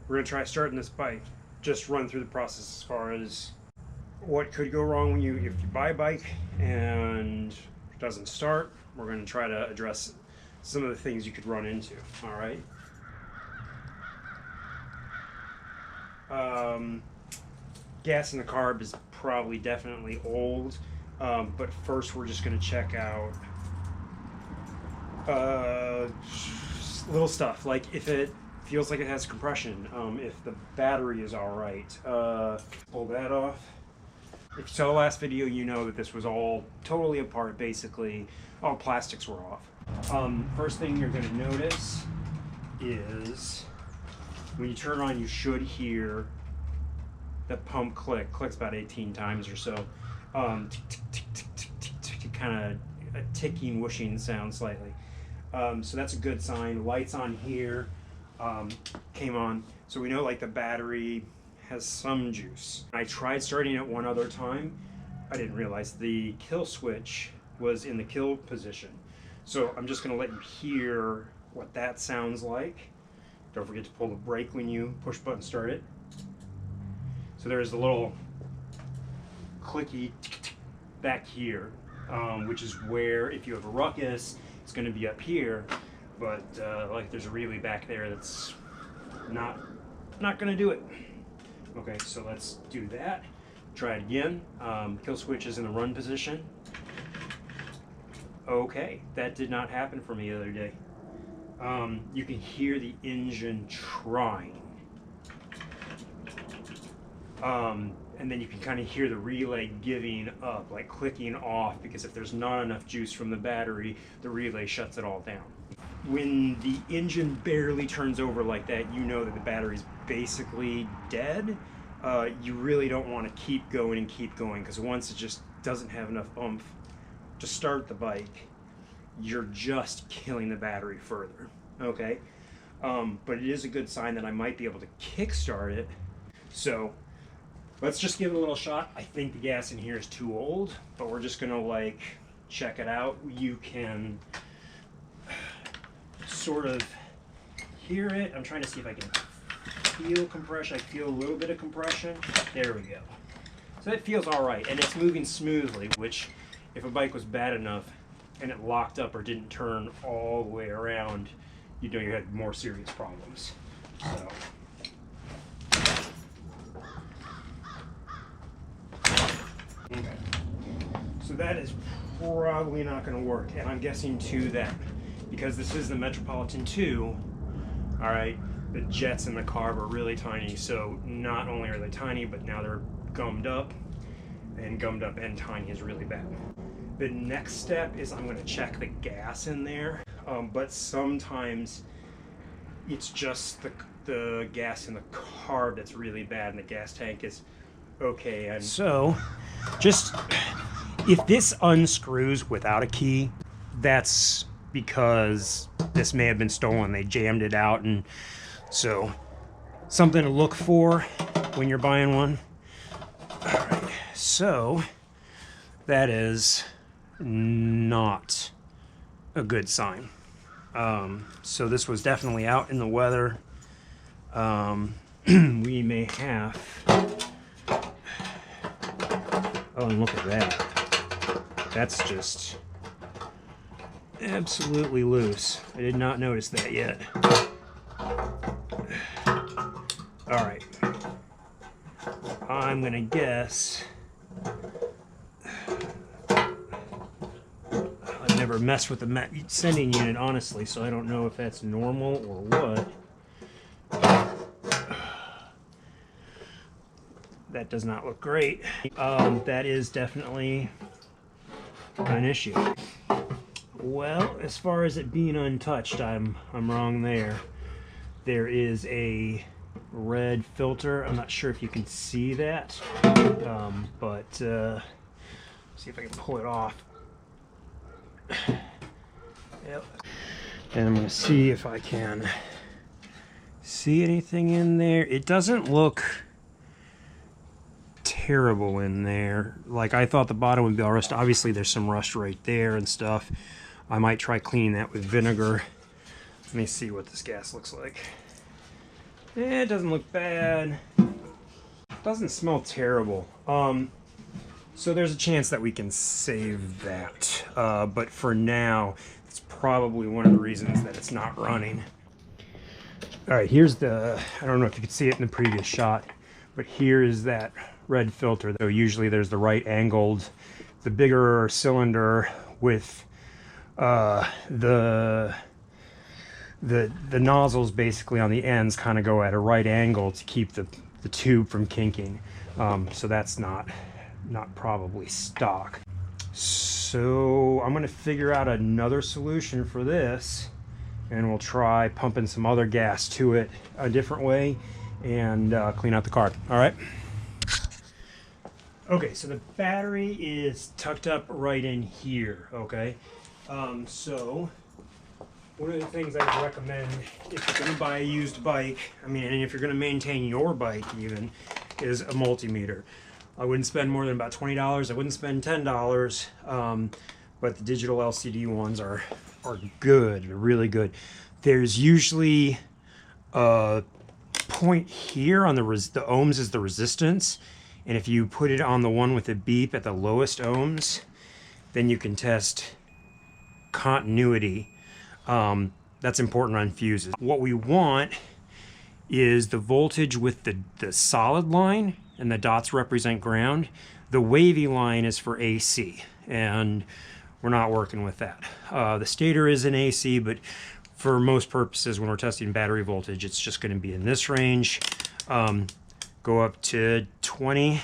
We're going to try starting this bike. Just run through the process as far as what could go wrong when if you buy a bike and it doesn't start. We're going to try to address some of the things you could run into. All right. Gas in the carb is probably definitely old, but first we're just going to check out little stuff like if it feels like it has compression, if the battery is all right. Pull that off. If you saw the last video, you know that this was all totally apart. Basically all plastics were off. First thing you're going to notice is when you turn on, you should hear the pump clicks about 18 times or so. Kind of a ticking, whooshing sound slightly. So that's a good sign. Lights on here came on, so we know like the battery has some juice. I tried starting it one other time. I didn't realize the kill switch was in the kill position. So I'm just going to let you hear what that sounds like. Don't forget to pull the brake when you push button start it. So there's the little clicky back here, which is where if you have a Ruckus, it's going to be up here. But like there's a relay back there that's not going to do it. Okay, so let's do that. Try it again. Kill switch is in the run position. Okay, that did not happen for me the other day. You can hear the engine trying. And then you can kind of hear the relay giving up, like clicking off, because if there's not enough juice from the battery, the relay shuts it all down. When the engine barely turns over like that, you know that the battery's basically dead. You really don't want to keep going, because once it just doesn't have enough oomph to start the bike, you're just killing the battery further. Okay, but it is a good sign that I might be able to kickstart it. So let's just give it a little shot. I think the gas in here is too old, but we're just gonna like check it out. You can sort of hear it. I'm trying to see if I can feel compression. I feel a little bit of compression. There we go. So it feels all right, and it's moving smoothly, which if a bike was bad enough and it locked up or didn't turn all the way around, you know you had more serious problems. So okay. So that is probably not going to work, and I'm guessing too that because this is the Metropolitan 2, all right, the jets in the carb are really tiny. So not only are they tiny, but now they're gummed up, and gummed up and tiny is really bad. The next step is I'm going to check the gas in there, but sometimes it's just the gas in the carb that's really bad, and the gas tank is okay. And so just if this unscrews without a key, that's because this may have been stolen. They jammed it out, and so something to look for when you're buying one. All right, so that is not a good sign. So this was definitely out in the weather. We may have, oh, and look at that. That's just absolutely loose. I did not notice that yet. All right. I'm gonna guess. I've never messed with the sending unit, honestly, so I don't know if that's normal or what. That does not look great. That is definitely an issue. Well, as far as it being untouched, I'm wrong there. There is a red filter. I'm not sure if you can see that, but see if I can pull it off. Yep. And I'm going to see if I can see anything in there. It doesn't look terrible in there. Like, I thought the bottom would be all rust. Obviously there's some rust right there and stuff. I might try cleaning that with vinegar. Let me see what this gas looks like. It doesn't look bad. Doesn't smell terrible. So there's a chance that we can save that. But for now, it's probably one of the reasons that it's not running. All right, here's the, I don't know if you could see it in the previous shot, but here is that red filter. So usually there's the right angled, the bigger cylinder with the nozzles basically on the ends kind of go at a right angle to keep the tube from kinking. So that's not probably stock. So I'm gonna figure out another solution for this, and we'll try pumping some other gas to it a different way and clean out the car. All right. Okay, so the battery is tucked up right in here, okay? So one of the things I would recommend if you're going to buy a used bike, I mean, and if you're going to maintain your bike even, is a multimeter. I wouldn't spend more than about $20. I wouldn't spend $10, but the digital LCD ones are good, really good. There's usually a point here on the ohms is the resistance, and if you put it on the one with the beep at the lowest ohms, then you can test continuity. That's important on fuses. What we want is the voltage with the solid line, and the dots represent ground. The wavy line is for AC, and we're not working with that. The stator is in AC, but for most purposes, when we're testing battery voltage, it's just going to be in this range. Go up to 20.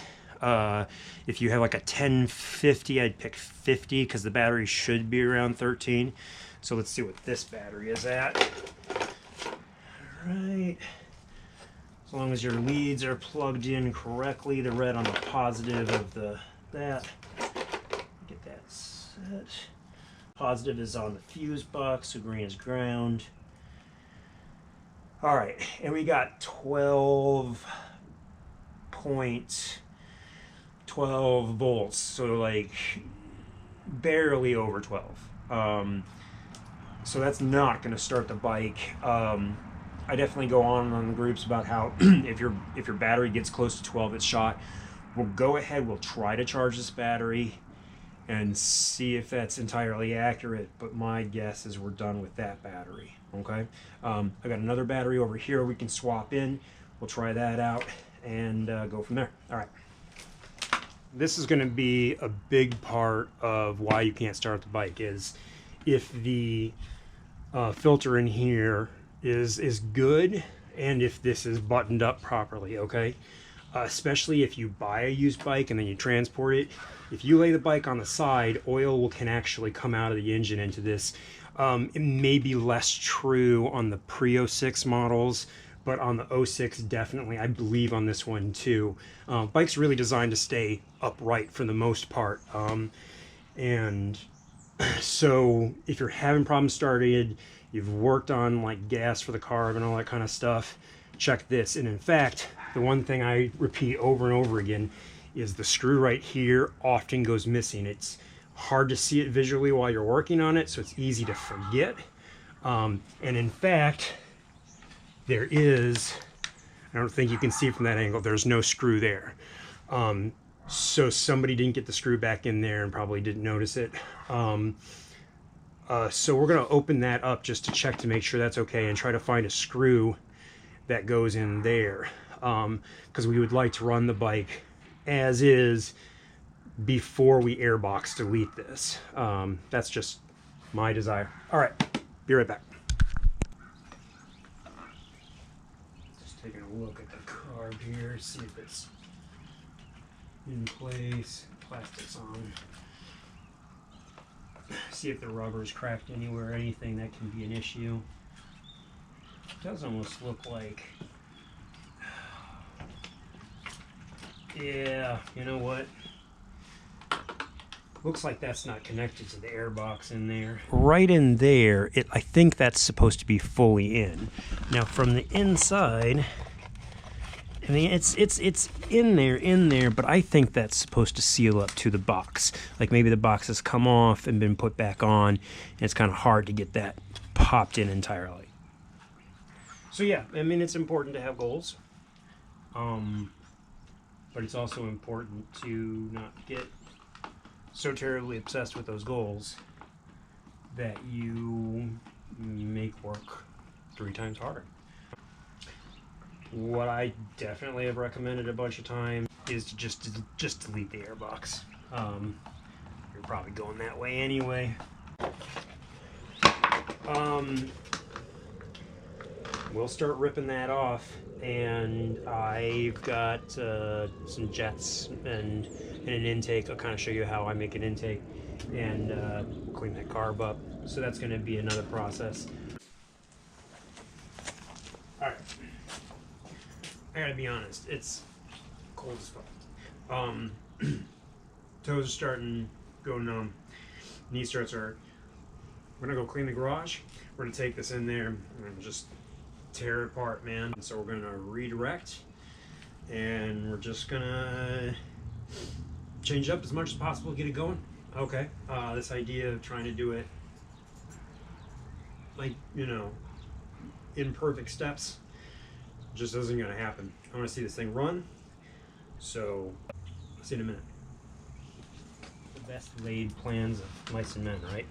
If you have like a 1050, I'd pick 50 because the battery should be around 13. So let's see what this battery is at. All right. As long as your leads are plugged in correctly, the red on the positive of that. Get that set. Positive is on the fuse box, so green is ground. All right, and we got 12 volts, so like barely over 12. So that's not going to start the bike. I definitely go on the groups about how if your battery gets close to 12, it's shot. We'll go ahead, we'll try to charge this battery and see if that's entirely accurate, but my guess is we're done with that battery. Okay, I got another battery over here we can swap in. We'll try that out and go from there. All right. This is going to be a big part of why you can't start the bike, is if the filter in here is good and if this is buttoned up properly, okay? Especially if you buy a used bike and then you transport it. If you lay the bike on the side, oil can actually come out of the engine into this. It may be less true on the pre-06 models, but on the 06 definitely, I believe on this one too. Bike's really designed to stay upright for the most part. And so if you're having problems starting, you've worked on like gas for the carb and all that kind of stuff, check this. And in fact, the one thing I repeat over and over again is the screw right here often goes missing. It's hard to see it visually while you're working on it, so it's easy to forget. And in fact, there is, I don't think you can see from that angle, there's no screw there. So somebody didn't get the screw back in there and probably didn't notice it. So we're going to open that up just to check to make sure that's okay and try to find a screw that goes in there. Because we would like to run the bike as is before we airbox delete this. That's just my desire. All right, be right back. Just taking a look at the carb here, see if it's in place, plastic's on. See if the rubber's cracked anywhere, anything that can be an issue. It does almost look like, yeah, you know what? Looks like that's not connected to the air box in there. Right in there, I think that's supposed to be fully in. Now from the inside, I mean, it's in there, but I think that's supposed to seal up to the box. Like maybe the box has come off and been put back on, and it's kind of hard to get that popped in entirely. So yeah, I mean, it's important to have goals, but it's also important to not get so terribly obsessed with those goals that you make work 3 times harder. What I definitely have recommended a bunch of times is to just delete the airbox. You're probably going that way anyway. We'll start ripping that off, and I've got some jets and an intake. I'll kind of show you how I make an intake, and we'll clean that carb up. So that's going to be another process. All right, I gotta be honest, it's cold as fuck. Toes are starting to go numb, knee starts hurt. We're gonna go clean the garage. We're gonna take this in there and just tear it apart, man. So we're gonna redirect, and we're just gonna change it up as much as possible, get it going. Okay, this idea of trying to do it like, you know, in perfect steps just isn't gonna happen. I wanna see this thing run, so I'll see you in a minute. The best laid plans of mice and men, right?